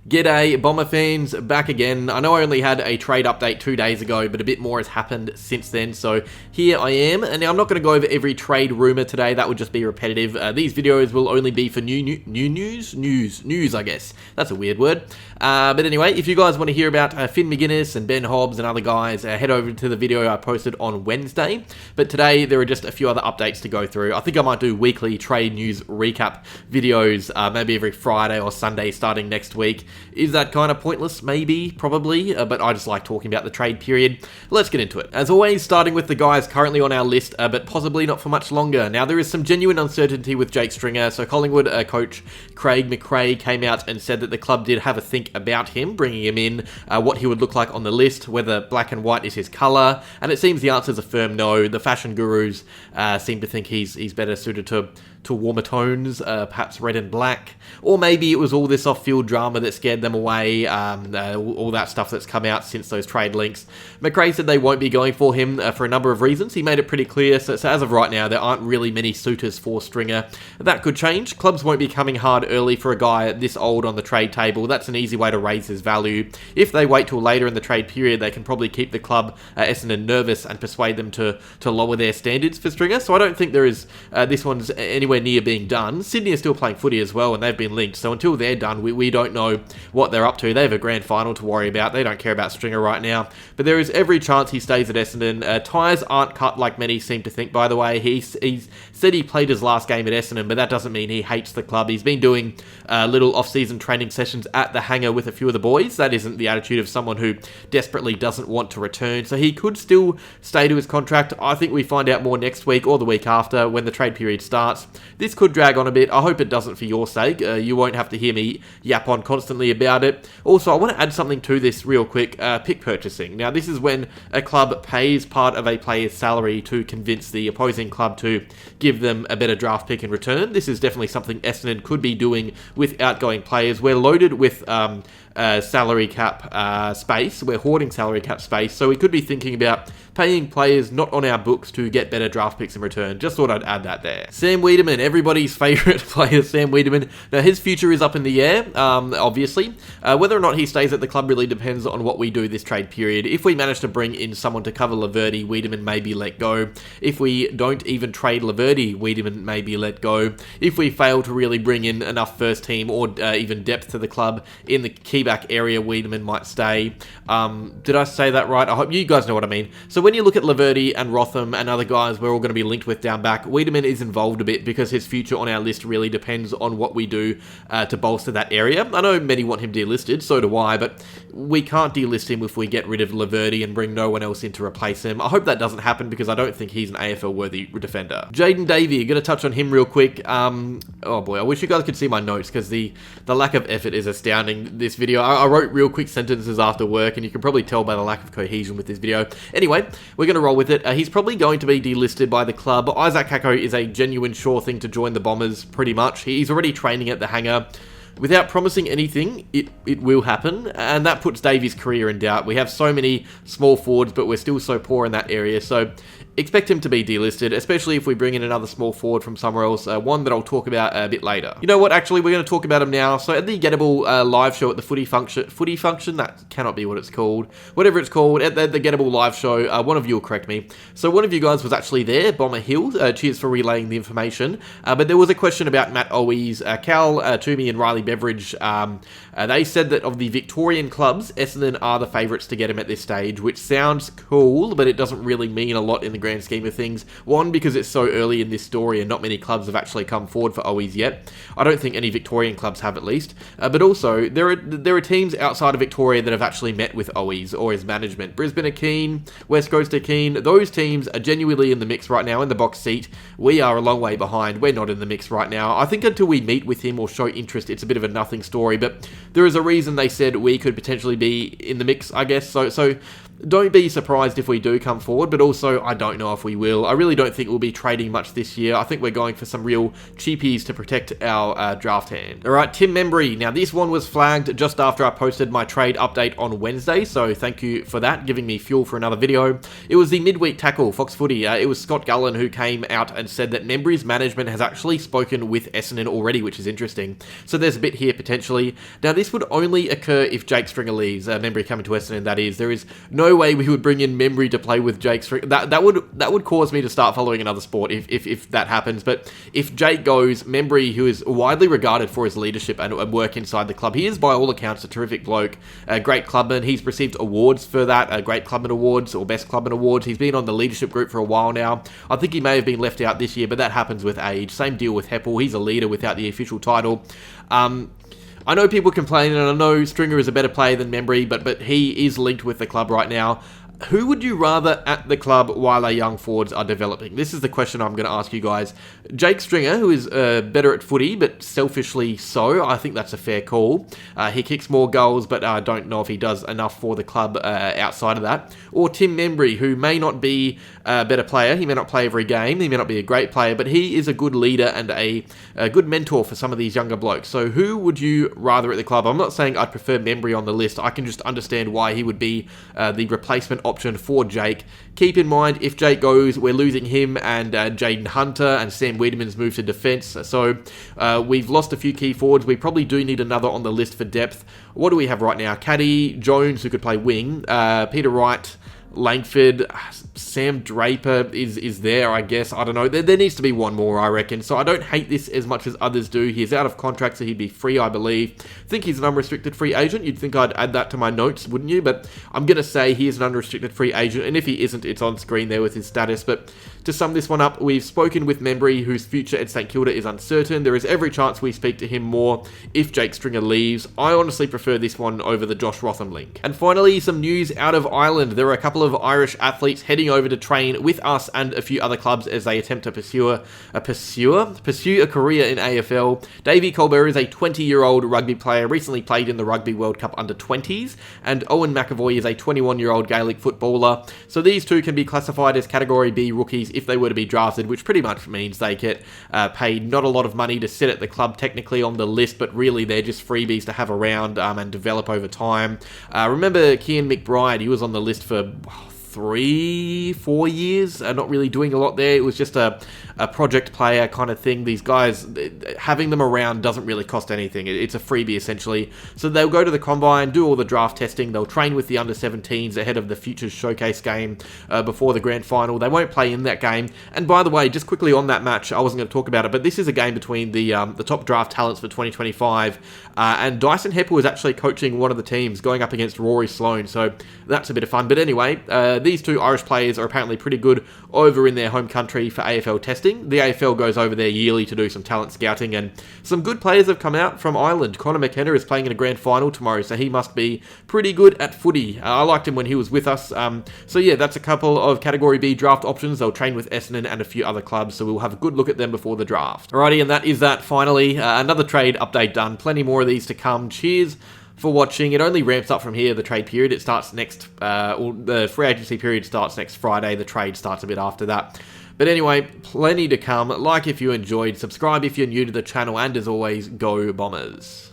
G'day, Bomber fans, back again. I know I only had a trade update 2 days ago, but a bit more has happened since then, so here I am. And now I'm not going to go over every trade rumour today, that would just be repetitive. These videos will only be for new news, I guess. That's a weird word. But anyway, if you guys want to hear about Finn McGuinness and Ben Hobbs and other guys, head over to the video I posted on Wednesday. But today, there are just a few other updates to go through. I think I might do weekly trade news recap videos, maybe every Friday or Sunday starting next week. Is that kind of pointless? Maybe, probably, but I just like talking about the trade period. Let's get into it. As always, starting with the guys currently on our list, but possibly not for much longer. Now, there is some genuine uncertainty with Jake Stringer, so Collingwood coach Craig McRae came out and said that the club did have a think about him, bringing him in, what he would look like on the list, whether black and white is his colour, and it seems the answer is a firm no. The fashion gurus seem to think he's better suited to warmer tones, perhaps red and black, or maybe it was all this off-field drama that scared them away, all that stuff that's come out since those trade links. McRae said they won't be going for him for a number of reasons. He made it pretty clear, so as of right now, there aren't really many suitors for Stringer. That could change. Clubs won't be coming hard early for a guy this old on the trade table. That's an easy way to raise his value. If they wait till later in the trade period, they can probably keep the club, Essendon, nervous and persuade them to lower their standards for Stringer, so I don't think there is, this one's anywhere near being done. Sydney are still playing footy as well, and they've been linked, so until they're done, we don't know what they're up to. They have a grand final to worry about. They don't care about Stringer right now, but there is every chance he stays at Essendon. Ties aren't cut like many seem to think, by the way. He said he played his last game at Essendon, but that doesn't mean he hates the club. He's been doing little off-season training sessions at the hangar with a few of the boys. That isn't the attitude of someone who desperately doesn't want to return, so he could still stay to his contract. I think we find out more next week or the week after when the trade period starts. This could drag on a bit. I hope it doesn't for your sake. You won't have to hear me yap on constantly about it. Also, I want to add something to this real quick. Pick purchasing. Now, this is when a club pays part of a player's salary to convince the opposing club to give them a better draft pick in return. This is definitely something Essendon could be doing with outgoing players. We're loaded with salary cap space. We're hoarding salary cap space, so we could be thinking about paying players not on our books to get better draft picks in return. Just thought I'd add that there. Sam Weideman, everybody's favourite player, Sam Weideman. Now, his future is up in the air, obviously. Whether or not he stays at the club really depends on what we do this trade period. If we manage to bring in someone to cover Laverty, Weideman may be let go. If we don't even trade Laverty, Weideman may be let go. If we fail to really bring in enough first team or even depth to the club in the key back area, Weideman might stay. Did I say that right? I hope you guys know what I mean. So when you look at Laverty and Rotham and other guys we're all going to be linked with down back, Weideman is involved a bit because his future on our list really depends on what we do to bolster that area. I know many want him delisted, so do I, but we can't delist him if we get rid of Laverty and bring no one else in to replace him. I hope that doesn't happen because I don't think he's an AFL-worthy defender. Jayden Davey, going to touch on him real quick. Oh boy, I wish you guys could see my notes because the lack of effort is astounding this video. I wrote real quick sentences after work, and you can probably tell by the lack of cohesion with this video. Anyway, we're going to roll with it. He's probably going to be delisted by the club. Isaac Kako is a genuine sure thing to join the Bombers, pretty much. He's already training at the hangar. Without promising anything, it will happen, and that puts Davies' career in doubt. We have so many small forwards, but we're still so poor in that area, so expect him to be delisted, especially if we bring in another small forward from somewhere else, one that I'll talk about a bit later. You know what, actually, we're going to talk about him now. So at the Gettable live show at the Footy Function, that cannot be what it's called. Whatever it's called, at the Gettable live show, one of you will correct me. So one of you guys was actually there, Bomber Hill, cheers for relaying the information. But there was a question about Matt Owies, Cal, Toomey and Riley Beveridge. They said that of the Victorian clubs, Essendon are the favourites to get him at this stage, which sounds cool, but it doesn't really mean a lot in the grand scheme of things. One, because it's so early in this story and not many clubs have actually come forward for Owies yet. I don't think any Victorian clubs have, at least. But also, there are teams outside of Victoria that have actually met with Owies or his management. Brisbane are keen, West Coast are keen. Those teams are genuinely in the mix right now, in the box seat. We are a long way behind. We're not in the mix right now. I think until we meet with him or show interest, it's a bit of a nothing story, but there is a reason they said we could potentially be in the mix, I guess. So don't be surprised if we do come forward, but also I don't know if we will. I really don't think we'll be trading much this year. I think we're going for some real cheapies to protect our draft hand. Alright, Tim Membrey. Now this one was flagged just after I posted my trade update on Wednesday, so thank you for that, giving me fuel for another video. It was the midweek tackle, Fox Footy. It was Scott Gullen who came out and said that Membrey's management has actually spoken with Essendon already, which is interesting. So there's a bit here potentially. Now this would only occur if Jake Stringer leaves, Membrey coming to Essendon, that is. There is no way we would bring in Membrey to play with Jake Stringer. That would cause me to start following another sport if that happens. But if Jake goes, Membrey, who is widely regarded for his leadership and work inside the club, he is by all accounts a terrific bloke, a great clubman. He's received awards for that, Great Clubman Awards or Best Clubman Awards. He's been on the leadership group for a while now. I think he may have been left out this year, but that happens with age. Same deal with Heppel. He's a leader without the official title. I know people complain, and I know Stringer is a better player than Membrey, but he is linked with the club right now. Who would you rather at the club while our young forwards are developing? This is the question I'm going to ask you guys. Jake Stringer, who is better at footy, but selfishly so. I think that's a fair call. He kicks more goals, but I don't know if he does enough for the club outside of that. Or Tim Membrey, who may not be a better player. He may not play every game. He may not be a great player, but he is a good leader and a good mentor for some of these younger blokes. So who would you rather at the club? I'm not saying I'd prefer Membrey on the list. I can just understand why he would be the replacement option for Jake. Keep in mind, if Jake goes, we're losing him and Jayden Hunter, and Sam Weideman's moved to defence. So we've lost a few key forwards. We probably do need another on the list for depth. What do we have right now? Caddy, Jones, who could play wing, Peter Wright, Langford, Sam Draper is there, I guess. I don't know. There needs to be one more, I reckon. So I don't hate this as much as others do. He's out of contract, so he'd be free, I believe. I think he's an unrestricted free agent. You'd think I'd add that to my notes, wouldn't you? But I'm going to say he is an unrestricted free agent, and if he isn't, it's on screen there with his status. But to sum this one up, we've spoken with Membrey, whose future at St Kilda is uncertain. There is every chance we speak to him more if Jake Stringer leaves. I honestly prefer this one over the Josh Rotham link. And finally, some news out of Ireland. There are a couple of Irish athletes heading over to train with us and a few other clubs as they attempt to pursue a career in AFL. Davey Colbert is a 20-year-old rugby player, recently played in the Rugby World Cup under-20s, and Owen McAvoy is a 21-year-old Gaelic footballer. So these two can be classified as Category B rookies if they were to be drafted, which pretty much means they get paid not a lot of money to sit at the club technically on the list, but really they're just freebies to have around and develop over time. Remember Cian McBride, he was on the list for 3-4 years, not really doing a lot there. It was just a project player kind of thing. These guys, having them around doesn't really cost anything. It's a freebie essentially. So they'll go to the combine, do all the draft testing, they'll train with the under-17s ahead of the Futures Showcase game before the grand final. They won't play in that game. And by the way, just quickly on that match, I wasn't going to talk about it, but this is a game between the top draft talents for 2025, and Dyson Heppel is actually coaching one of the teams going up against Rory Sloane, so that's a bit of fun. But anyway, these two Irish players are apparently pretty good over in their home country for AFL testing. The AFL goes over there yearly to do some talent scouting, and some good players have come out from Ireland. Connor McKenna is playing in a grand final tomorrow, so he must be pretty good at footy. I liked him when he was with us. So yeah, that's a couple of Category B draft options. They'll train with Essendon and a few other clubs, so we'll have a good look at them before the draft. Alrighty, and that is that finally. Another trade update done. Plenty more of these to come. Cheers for watching. It only ramps up from here, the trade period. It starts next, the free agency period starts next Friday. The trade starts a bit after that. But anyway, plenty to come. Like if you enjoyed, subscribe if you're new to the channel, and as always, go Bombers.